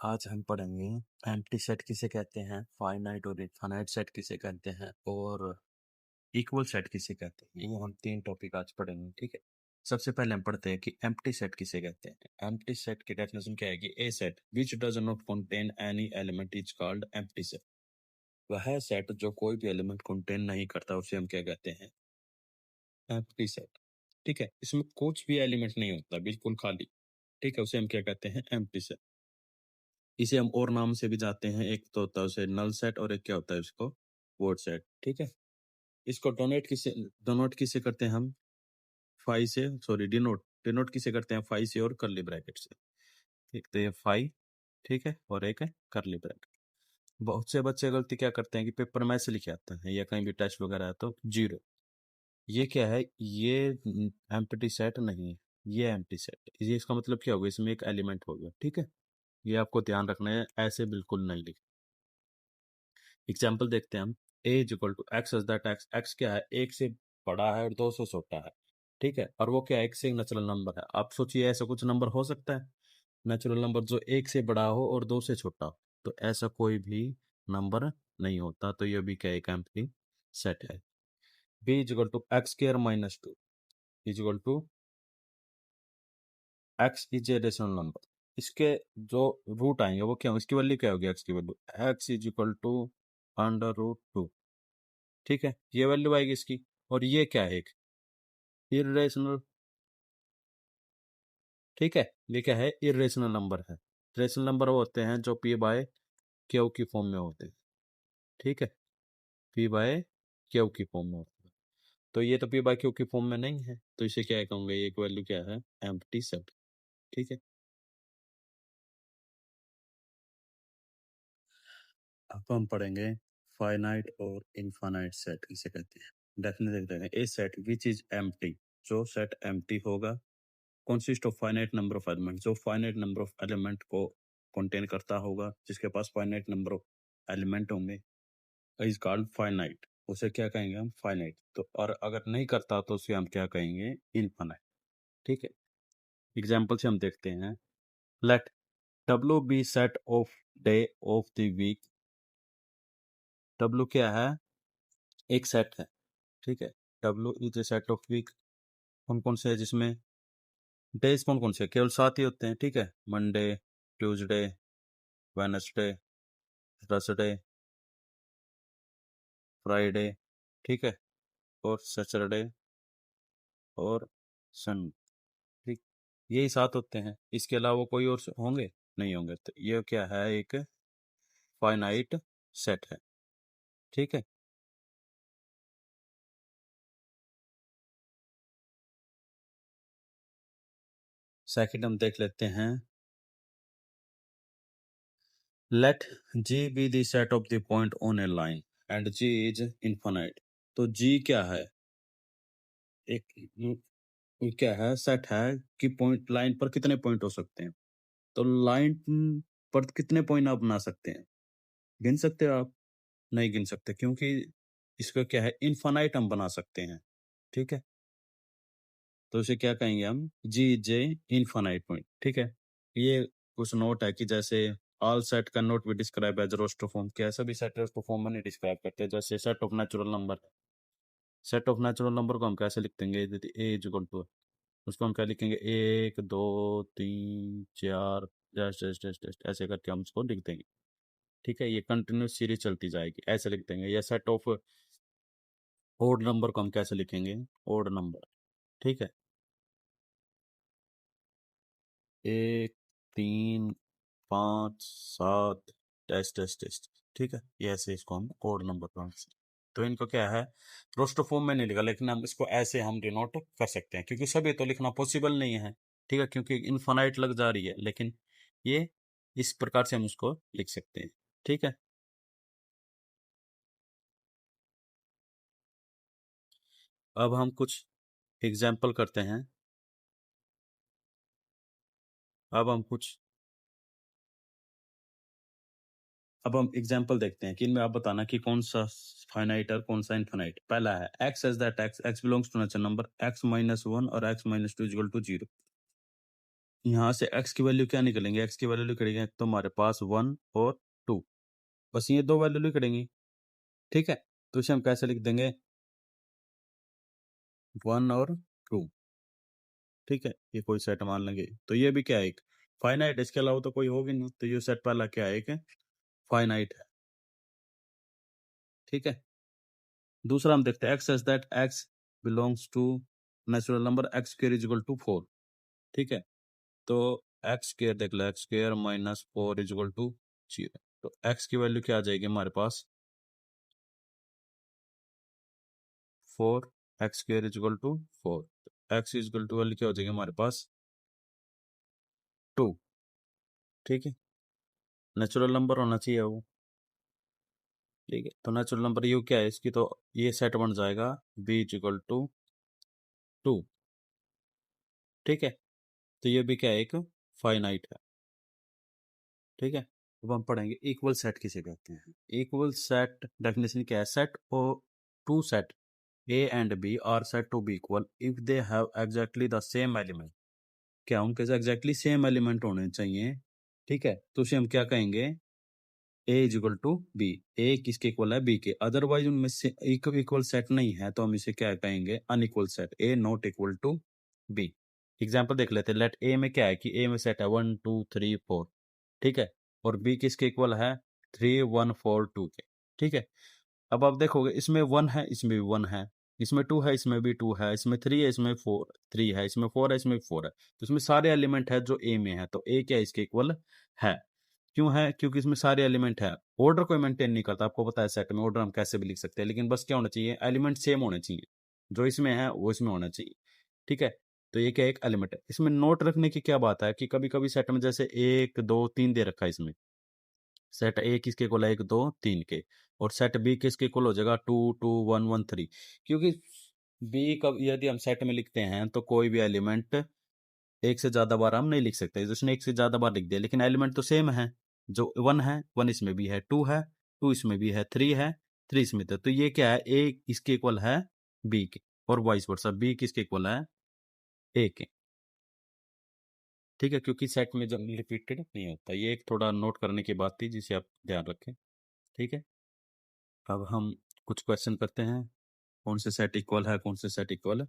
आज हम पढ़ेंगे एम्प्टी सेट किसे कहते हैं, फाइनाइट और इनफाइनाइट सेट किसे कहते हैं और इक्वल सेट किसे कहते हैं। ये हम 3 टॉपिक आज पढ़ेंगे, ठीक है। सबसे पहले हम पढ़ते हैं कि एम्प्टी सेट किसे कहते हैं। एम्प्टी सेट की डेफिनेशन क्या है कि a set which does not contain any element is called empty set. वह सेट जो कोई भी एलिमेंट कंटेन नहीं करता उसे हम क्या कहते हैं, एम्प्टी सेट, ठीक है। इसमें कुछ भी एलिमेंट नहीं होता, बिल्कुल खाली, ठीक है, उसे हम क्या कहते हैं, एम्प्टी सेट। इसे हम और नाम से भी जाते हैं, एक तो होता है उसे नल सेट और एक क्या होता है उसको वॉइड सेट, ठीक है। इसको डोनोट किसे करते हैं हम, फाई से, सॉरी डिनोट डिनोट किसे करते हैं, फाई से और करली ब्रैकेट से, ठीक। तो ये फाई, ठीक है, और एक है करली ब्रैकेट। बहुत से बच्चे गलती क्या करते हैं कि पेपर में ऐसे लिखे आते हैं या कहीं भी टेस्ट वगैरह है तो जीरो। ये क्या है, ये एम्प्टी सेट नहीं है, ये एम्प्टी सेट, ये इसका मतलब क्या होगा, इसमें एक एलिमेंट होगा, ठीक है। ये आपको ध्यान रखना है, ऐसे बिल्कुल नहीं लिख। एग्जाम्पल देखते हैं हम। A is equal to x is that x, x क्या है, एक से बड़ा है और दो से छोटा है, ठीक है। और वो क्या है, एक से नेचुरल नंबर है। आप सोचिए ऐसा कुछ नंबर हो सकता है नेचुरल नंबर जो एक से बड़ा हो और दो से छोटा हो, तो ऐसा कोई भी नंबर नहीं होता। तो ये भी क्या एक एम्प्टी सेट है। B is equal to x square minus two is equal to x is a rational number. इसके जो रूट आएंगे वो क्या, इसकी वैल्यू क्या होगी, एक्स की value x is equal to under root two, ठीक है, ये वैल्यू आएगी इसकी। और ये क्या है, एक इरेशनल, ठीक है। ये क्या है, इरेशनल नंबर है। रेशनल नंबर वो होते हैं जो पी बाय क्यू की फॉर्म में होते हैं, ठीक है, पी बाय क्यू की फॉर्म में होते हैं। तो ये तो पी बाय क्यू की फॉर्म में नहीं है, तो इसे क्या कहूंगे, ये एक वैल्यू क्या है, एम्प्टी सेट, ठीक है। अब हम पढ़ेंगे फाइनाइट और इनफाइनाइट सेट किसे कहते हैं। डेफिनेटली देखते हैं, ए सेट विच इज एम्प्टी, जो सेट एम्प्टी होगा, consist of finite number of elements, जो finite number of element को contain करता होगा, जिसके पास finite number of element होंगे, is called finite, उसे क्या कहेंगे हम, finite। तो और अगर नहीं करता तो उसे हम क्या कहेंगे, infinite, ठीक है। एग्जाम्पल से हम देखते हैं, let w be set of day of the week। w क्या है, एक सेट है, ठीक है। w is a set of week, कौन कौन से है जिसमें, डेज कौन कौन से, केवल 7 ही होते हैं, ठीक है। Monday, Tuesday, Wednesday, Thursday, Friday, ठीक है, और सैटरडे और सन, ठीक। यही 7 होते हैं, इसके अलावा कोई और होंगे, नहीं होंगे। तो ये क्या है, एक फाइनाइट सेट है, ठीक है। सेकंड हम देख लेते हैं, let G be the set of the point on a line and G is infinite. तो जी क्या है, एक क्या है, सेट है कि पॉइंट, लाइन पर कितने पॉइंट हो सकते हैं। तो लाइन पर कितने पॉइंट आप बना सकते हैं, गिन सकते हो आप, नहीं गिन सकते, क्योंकि इसका क्या है, इनफाइनाइट हम बना सकते हैं, ठीक है। तो इसे क्या कहेंगे हम, जी जे इनफाइनाइट पॉइंट, ठीक है। ये कुछ नोट है कि जैसे all set can not be describe as roster form, क्या सभी सेट रोस्टर फॉर्म में नहीं डिस्क्राइब करते। जैसे set of natural number, set of natural number को हम कैसे लिखते हैं, ए इज इक्वल टू, उसको हम क्या लिखेंगे, एक दो तीन चार, जैसे ऐसे करके हम उसको लिख देंगे, ठीक है। ये कंटिन्यूस सीरीज चलती जाएगी, ऐसे लिख देंगे। या सेट ऑफ ओड नंबर को हम कैसे लिखेंगे, ओड नंबर, ठीक है, एक तीन पाँच सात, टेस्ट टेस्ट टेस्ट, ठीक है। ये ऐसे इसको हम ओड नंबर पर, तो इनको क्या है, रोस्टर फॉर्म में नहीं लिखा, लेकिन हम इसको ऐसे हम डिनोट कर सकते हैं, क्योंकि सभी तो लिखना पॉसिबल नहीं है, ठीक है, क्योंकि इनफाइनाइट लग जा रही है, लेकिन ये इस प्रकार से हम उसको लिख सकते हैं, ठीक है। अब हम कुछ एग्जाम्पल करते हैं, अब हम कुछ अब हम एग्जाम्पल देखते हैं कि इनमें आप बताना कि कौन सा फाइनाइट और कौन सा इनफाइनाइट। पहला है x as that x, x belongs to natural number, x minus one और x minus two equal to zero. यहाँ से x की वैल्यू क्या निकलेंगे, x की वैल्यू निकलेंगे तो हमारे पास 1 और 2, बस ये दो वैल्यू निकलेंगी। ठीक है, तो इसे हम कैसे लिख देंगे, 1 और 2। ठीक है, ये कोई सेट मान लेंगे, तो ये भी क्या है, एक फाइनाइट, इसके अलावा तो कोई होगी नहीं, तो ये सेट पहला क्या है, एक फाइनाइट है। ठीक है, दूसरा हम देखते हैं x such that x belongs to natural number x square is equal to 4। ठीक है, तो x स्क्वायर देख लो, x square minus 4 is equal to 0। तो x की वैल्यू क्या आ जाएगी हमारे पास, 4, x square is equal to 4, x is equal to value क्या हो जाएगी हमारे पास 2। ठीक है, नेचुरल नंबर होना चाहिए वो। ठीक है, तो नेचुरल नंबर यू क्या है इसकी, तो ये सेट बन जाएगा b इज इक्वल टू 2। ठीक है, तो ये भी क्या है, एक फाइनाइट है। ठीक है, अब हम पढ़ेंगे इक्वल सेट किसे कहते हैं। इक्वल सेट डेफिनेशन क्या है, सेट और two set A and B are set to be equal if they have exactly the same element. क्या उनके साथ एग्जैक्टली सेम एलिमेंट होने चाहिए। ठीक है, तो उसे हम क्या कहेंगे, ए इज इक्वल टू बी, ए किसके इक्वल है, बी के, अदरवाइज उनमें से इक्वल सेट नहीं है तो हम इसे क्या कहेंगे, unequal set, A not equal to B. Example देख लेते हैं, लेट ए में क्या है कि ए में सेट है 1 2 3 4। ठीक है, और बी किसके इक्वल है, 3 1 4 2 के। ठीक है, अब आप देखोगे इसमें 1 है, इसमें भी 1 है, इसमें 2 है, इसमें भी 2 है, इसमें 3 है, इसमें 4 3 है, इसमें 4 है, इसमें भी 4 है, तो इसमें सारे एलिमेंट है जो ए में है, तो ए क्या इसके इक्वल है। क्यों है, क्योंकि इसमें सारे एलिमेंट है। ऑर्डर कोई मेंटेन नहीं करता, आपको पता है सेट में ऑर्डर हम कैसे भी लिख सकते हैं, लेकिन बस क्या होना चाहिए, एलिमेंट सेम होने चाहिए, जो इसमें है वो इसमें होना चाहिए। ठीक है, तो ये क्या एक एलिमेंट है। इसमें नोट रखने की क्या बात है कि कभी कभी सेट में जैसे 1 2 3 दे रखा है, इसमें सेट ए किसके इक्वल है 1 2 3 के, और सेट बी किसके इक्वल हो जाएगा 2 2 1 1 3। क्योंकि बी का यदि हम सेट में लिखते हैं तो कोई भी एलिमेंट एक से ज्यादा बार हम नहीं लिख सकते, जिसने एक से ज्यादा बार लिख दिया, लेकिन एलिमेंट तो सेम है, जो 1 है 1 इसमें भी है, 2 है 2 इसमें भी है, 3 है 3 इसमें, तो ये क्या है, ए इसके इक्वल है बी के, और वाइस वर्सा बी किसके इक्वल है ए के। ठीक है, क्योंकि सेट में जब रिपीटेड नहीं होता, ये एक थोड़ा नोट करने की बात थी जिसे आप ध्यान रखें। ठीक है, अब हम कुछ क्वेश्चन करते हैं, कौन से सेट इक्वल है, कौन से सेट इक्वल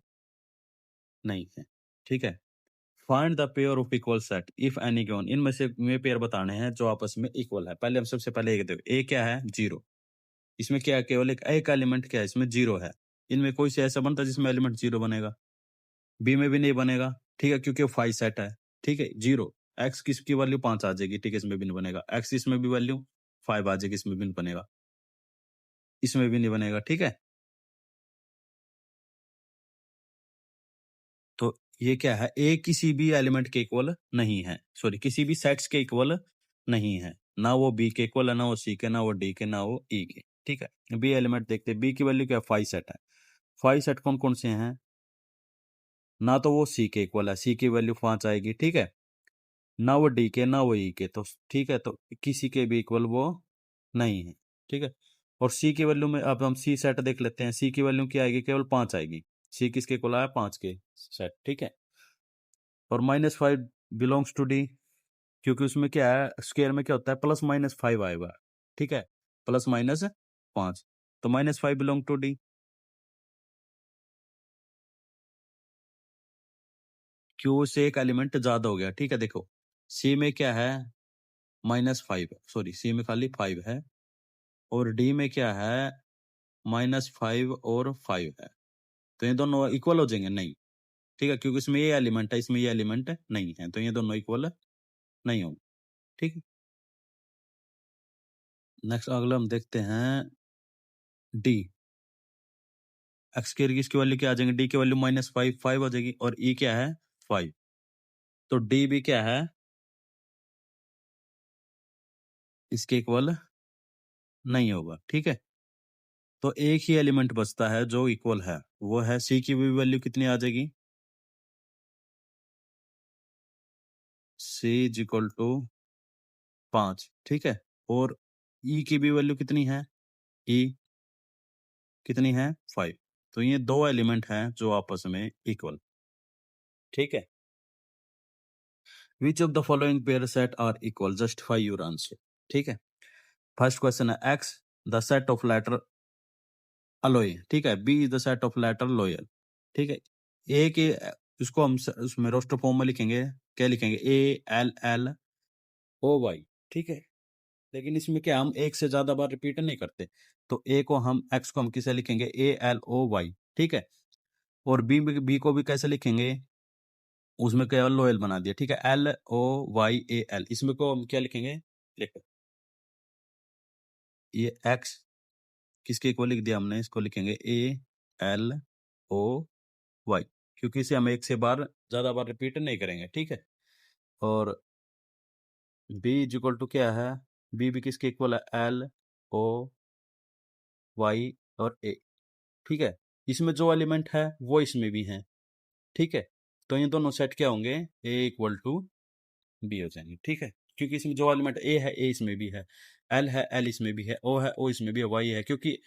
नहीं है। ठीक है, find the pair of equal set if any given, इनमें से में पेयर बताने हैं जो आपस में इक्वल है। पहले हम सबसे पहले एक देखो, ए क्या है 0, इसमें क्या है, केवल एक एलिमेंट क्या है, इसमें 0 है। इनमें कोई से ऐसा बनता है जिसमें एलिमेंट 0 बनेगा, बी में भी नहीं बनेगा। ठीक है, क्योंकि 5 सेट है। ठीक है, 0 एक्स किसकी वैल्यू 5 आ जाएगी, ठीक है, इसमें भी नहीं बनेगा। एक्स इसमें भी वैल्यू 5 आ जाएगी, इसमें भी नहीं बनेगा, इसमें भी नहीं बनेगा। ठीक है, तो ये क्या है, ए किसी भी एलिमेंट के इक्वल नहीं है, सॉरी किसी भी सेट्स के इक्वल नहीं है, ना वो बी के इक्वल है, ना वो सी के, ना वो डी के, ना वो ई के। ठीक है, बी एलिमेंट देखते हैं, बी की वैल्यू क्या, 5 सेट है। 5 सेट कौन कौन से हैं, ना तो वो सी के इक्वल है, सी की वैल्यू 5 आएगी। ठीक है, ना वो डी के, ना वो ई के, तो ठीक है, तो किसी के भी इक्वल वो नहीं है। ठीक है, और सी की वैल्यू में अब हम सी सेट देख लेते हैं, सी की वैल्यू क्या आएगी, केवल 5 आएगी, सी किसके इक्वल आया, 5 के सेट। ठीक है, और -5 बिलोंग्स टू डी, क्योंकि उसमें क्या है, स्क्वायर में क्या होता है, +-5 आएगा। ठीक है, +-5, तो -5 बिलोंग टू डी। क्यू से एक एलिमेंट ज्यादा हो गया। ठीक है, देखो सी में क्या है, -5 है, सॉरी सी में खाली 5 है, और डी में क्या है, -5 और 5 है, तो ये दोनों इक्वल हो जाएंगे, नहीं। ठीक है, क्योंकि इसमें ये एलिमेंट है, इसमें ये एलिमेंट नहीं है, तो ये दोनों इक्वल नहीं होंगे। ठीक है, नेक्स्ट अगला हम देखते हैं डी। एक्स की इसकी वैल्यू क्या आ जाएंगे, डी की वैल्यू -5 5 हो जाएगी, और ई क्या है 5, तो डी भी क्या है इसके इक्वल नहीं होगा। ठीक है, तो एक ही एलिमेंट बचता है जो इक्वल है, वो है सी की भी वैल्यू कितनी आ जाएगी, सी इज इक्वल टू 5। ठीक है, और ई की भी वैल्यू कितनी है, ई कितनी है 5, तो ये दो एलिमेंट हैं जो आपस में इक्वल। ठीक है, which of the following pair set are equal, justify your answer. ठीक है, फर्स्ट क्वेश्चन है X the set of letter alloy, ठीक है, B is the set of letter loyal, ठीक है। ए के इसको हम उसमें रोस्टर फॉर्म में लिखेंगे, क्या लिखेंगे, A L L O Y, ठीक है। लेकिन इसमें क्या हम एक से ज्यादा बार रिपीट नहीं करते, तो ए को हम एक्स को हम किसे लिखेंगे, ए एल ओ वाई, ठीक है। और बी को भी कैसे लिखेंगे, उसमें केवल लोयल बना दिया, ठीक है, L O Y A L, इसमें को हम क्या लिखेंगे, देखो ये एक्स किसके इक्वल लिख दिया हमने, इसको लिखेंगे ए एल ओ वाई, क्योंकि इसे हम एक से बार ज्यादा बार रिपीट नहीं करेंगे, ठीक है। और बी इज इक्वल टू क्या है, बी भी किसके इक्वल है, एल ओ वाई और ए, ठीक है। इसमें जो एलिमेंट है वो इसमें भी है, ठीक है। तो ये दोनों सेट क्या होंगे, ए इक्वल टू बी हो जाएंगे, ठीक है। क्योंकि इसमें जो एलिमेंट ए है ए इसमें भी है एल इसमें भी है ओ इसमें भी है, वाई है, क्योंकि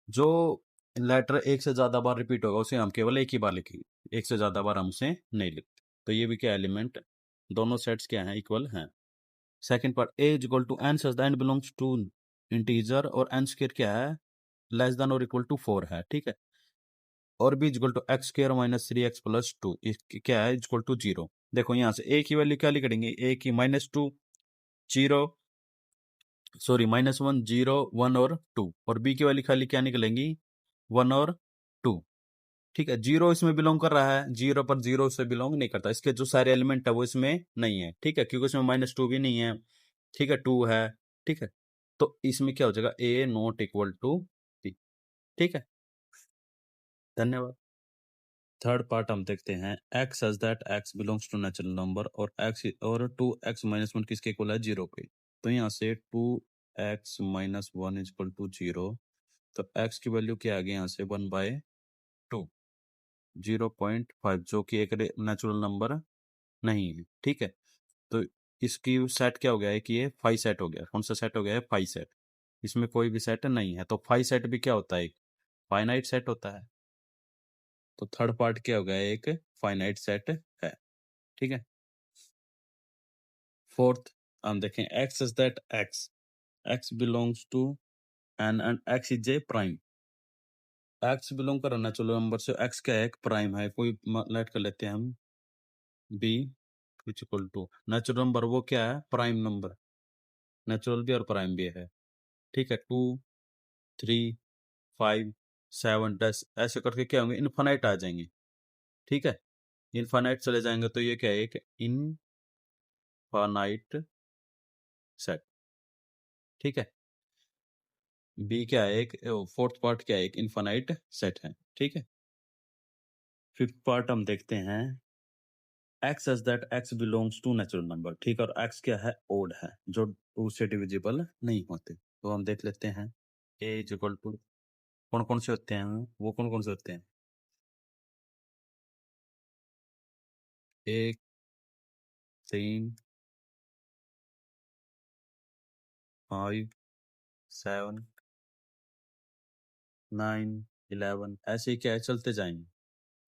जो लेटर एक से ज्यादा बार रिपीट होगा उसे हम केवल एक ही बार लिखेंगे, एक से ज्यादा बार हम उसे नहीं लिखते। तो ये भी क्या एलिमेंट, दोनों सेट्स क्या हैं, इक्वल हैं। Second part, A is equal to n such that belongs to integer और एन स्क्वायर क्या है, लेस देन और इक्वल टू 4 है, ठीक है। और B equal to x square minus 3x plus 2 क्या है, इक्वल टू 0। देखो यहाँ से ए की वैल्यू क्या लिखेंगे, ए की -2 0 सॉरी -1 0 1 और 2, और बी की वैल्यू खाली क्या निकलेंगी, 1 और 2, ठीक है। जीरो इसमें बिलोंग कर रहा है, जीरो पर जीरो से बिलोंग नहीं करता, इसके जो सारे एलिमेंट है वो इसमें नहीं है, ठीक है, क्योंकि इसमें -2 भी नहीं है, ठीक है, 2 है, ठीक है। तो इसमें क्या हो जाएगा, A not equal to B, ठीक है। धन्यवाद। थर्ड पार्ट हम देखते हैं, x such that x belongs to natural number और एक्स और 2x-1 किसके इक्वल है, 0 के। तो यहाँ से 2x-1 इक्वल टू 0, तो x की वैल्यू क्या आ गई यहाँ से 1/2, 0.5, जो कि एक नेचुरल नंबर नहीं है, ठीक है। तो इसकी सेट क्या हो गया है कि ये 5 सेट हो गया, कौन सा सेट हो गया है, 5 सेट। इसमें कोई भी सेट नहीं है, तो 5 सेट भी क्या होता है, फाइनाइट सेट होता है। तो थर्ड पार्ट क्या हो गया, एक फाइनाइट सेट है, ठीक है। फोर्थ हम देखें, x is that x belongs to and x is a prime, x belong कर नेचुरल नंबर से, एक्स क्या है, एक प्राइम है, कोई लेट कर लेते हैं हम B which equal to natural number, वो क्या है, प्राइम नंबर, नेचुरल भी और प्राइम भी है, ठीक है। 2 3 5 7 10 ऐसे करके क्या होंगे, इनफाइनाइट आ जाएंगे, ठीक है। इनफाइनाइट चले जाएंगे तो ये क्या है, एक इनफाइनाइट सेट, ठीक है। बी क्या है, एक फोर्थ पार्ट क्या है, एक इनफाइनाइट सेट है, ठीक है। फिफ्थ पार्ट हम देखते हैं, x as that x belongs to natural number, ठीक है, और एक्स क्या है, ओड है, जो 2 से डिविजिबल नहीं होते। तो हम देख लेते हैं, ए इज इक्वल टू कौन कौन से होते हैं, वो कौन कौन से होते हैं, 1 3 5 7 9 11 ऐसे ही क्या है, चलते जाएंगे,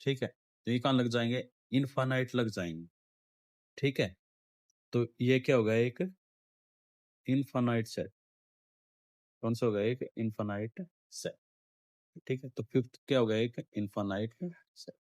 ठीक है। तो ये कहाँ लग जाएंगे, इनफाइनाइट लग जाएंगे, ठीक है। तो ये क्या होगा, एक इनफाइनाइट सेट, कौन सा होगा, एक इनफाइनाइट सेट, ठीक है। तो फिफ्थ क्या होगा, एक इनफाइनाइट सेट।